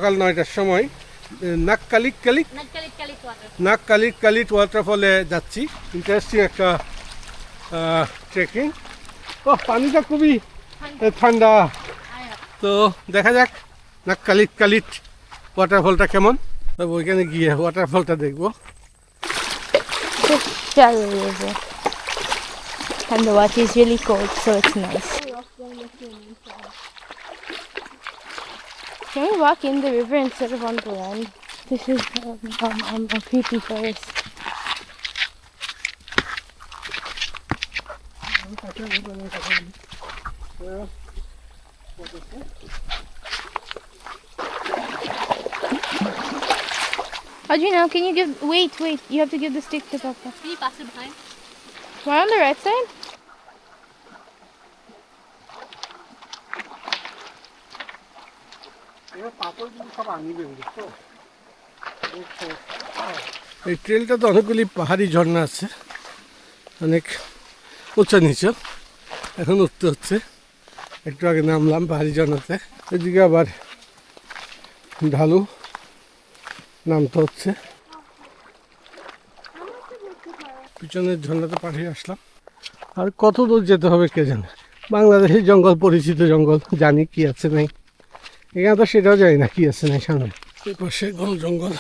সকাল 9টার সময় নাককালিক ওয়াটারফলে যাচ্ছি। ইন্টারেস্টিং একটা ট্রেকিং। ও পানিটা খুবই ঠান্ডা। তো দেখা যাক নাককালিক ওয়াটারফলটা কেমন। তবে ওইখানে গিয়ে ওয়াটারফলটা দেখবো। And the water is really cold, so it's nice. Can we walk in the river instead of on the land? This is a creepy forest. Audrina, can you give... Wait. You have to give the stick to Papa. Can you pass it behind? We're on the right side? এই ট্রেলটা তো অনেকগুলি পাহাড়ি ঝর্ণা আছে, অনেক উঁচা নিচু। এখন উঠতে হচ্ছে। একটু আগে নামলাম পাহাড়ি ঝর্ণাতে, এদিকে আবার ঢালু, নামতে হচ্ছে। পিছনের ঝর্ণাতে পাঠিয়ে আসলাম। আর কত দূর যেতে হবে কে জানে। বাংলাদেশের জঙ্গল, পরিচিত জঙ্গল, জানি কি আছে নাই। এখানে তো সেটাও জানি না কি আছে নাই সামনে। এই পাশে ঘন জঙ্গল,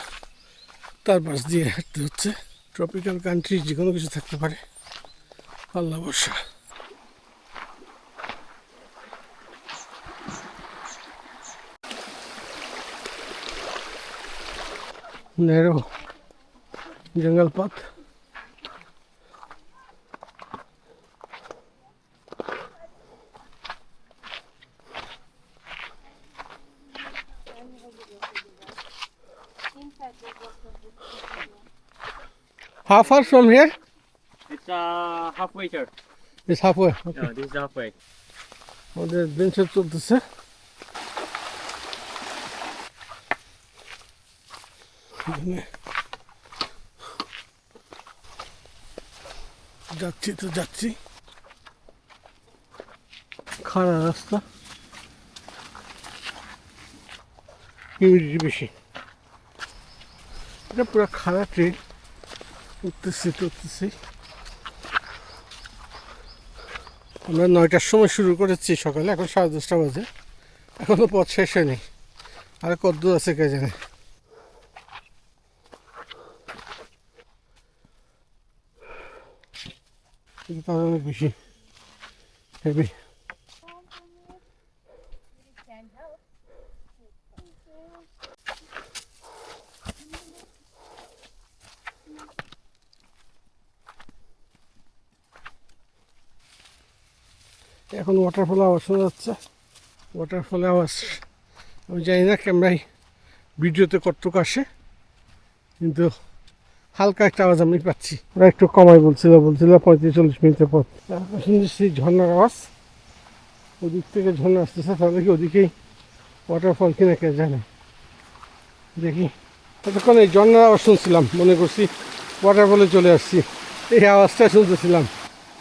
তার পাশ দিয়ে হাঁটতে হচ্ছে। ট্রপিক্যাল কান্ট্রি, যে কোনো কিছু থাকতে পারে, আল্লাহ ভরসা। ন্যারো জঙ্গল পথ। How far from here? It's halfway, sir. It's halfway. Okay. No, this is halfway. ওদের বেঞ্চে চলতেছে। যাচ্ছি খাড়া রাস্তা, হিউমিডিটি বেশি। এটা পুরো খাড়া ট্রেন। উঠতেছি। আমরা 9টার সময় শুরু করেছি সকালে, এখন 10:30 বাজে। এখনো পথ শেষ হয়নি, আর কত দূর আছে কে জানে। কিন্তু অনেক বেশি হেভি। এখন ওয়াটারফল আওয়াজ শোনা যাচ্ছে। ওয়াটারফল আওয়াজ আমি জানি না ক্যামেরায় ভিডিওতে কতটুকু আসে, কিন্তু হালকা একটা আওয়াজ আমি পাচ্ছি। ওরা একটু কমাই বলছিল 35-40 মিনিটের পর। শুনছি ঝর্ণার আওয়াজ, ওদিক থেকে ঝর্ণা আসতেছে। তাহলে কি ওদিকেই ওয়াটারফল কিনা কে জানে। দেখি, এতক্ষণ এই ঝর্ণার আওয়াজ শুনছিলাম, মনে করছি ওয়াটারফলে চলে আসছি। এই আওয়াজটা শুনতেছিলাম।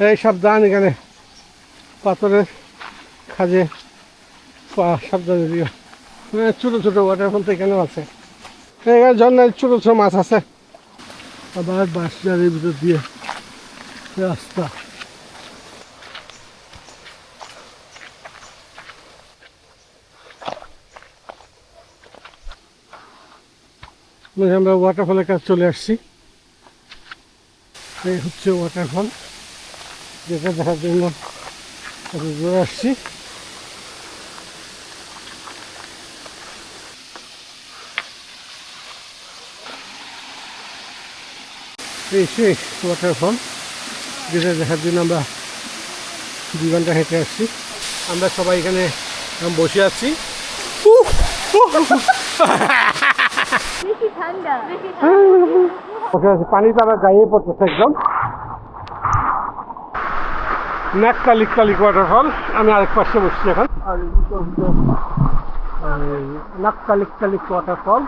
এই সাবধান, এখানে পাথরের খাজে পা সাবধানে দিও। ছোটো ছোটো ওয়াটারফল তো এখানেও আছে। এখানে ঝর্ণায় ছোটো ছোটো মাছ আছে। আবার বাঁশঝাড়ের ভিতর দিয়ে রাস্তা। আমরা ওয়াটারফলের কাছে চলে আসছি। এই হচ্ছে ওয়াটারফল, যেটা দেখার জন্য ঘুরে আসছি। এই সেই ওয়াটারফল, যেটা দেখার জন্য আমরা 2 ঘন্টা হেঁটে আসছি। আমরা সবাই এখানে বসে আছি। পানি তারা গায়ে পড়তেছে একদম। নাককালিক ওয়াটারফল। আমি আরেক পাশে বসছি এখন। নাককালিক waterfall.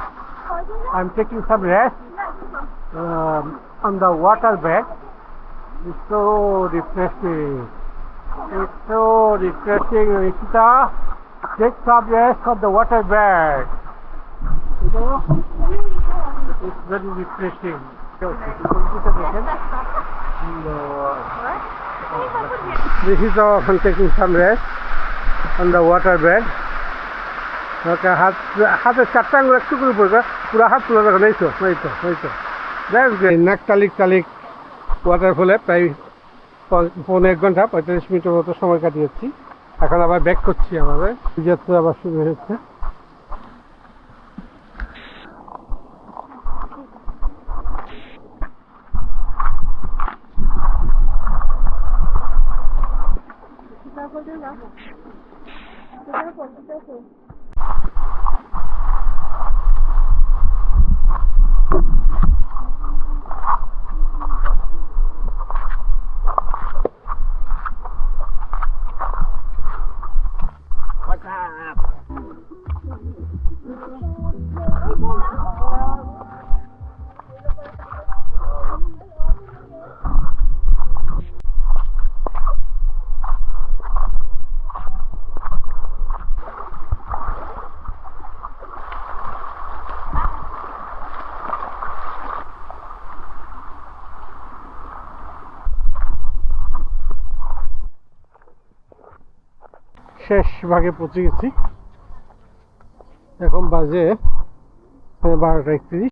I'm taking some rest on the water bed. It's so refreshing. It's so refreshing, Rishita. Take some rest on the water bed. It's very refreshing. This is our taking some rest on the water bed. Okay, হাতে চারটা আঙুল একটু করে পড়বে, পুরো হাত তুলে রাখুন। এই তো দ্যাটস গ্রেট। নাক টালিক ওয়াটারফলে প্রায় 1.5 ঘন্টা 45 মিনিটের মতো সময় কাটিয়েছি। এখন আবার ব্যাক করছি, আমাদের যাত্রা আবার শুরু হয়েছে। শেষ ভাগে পৌঁছে গেছি। এখন বাজে 12টা 31।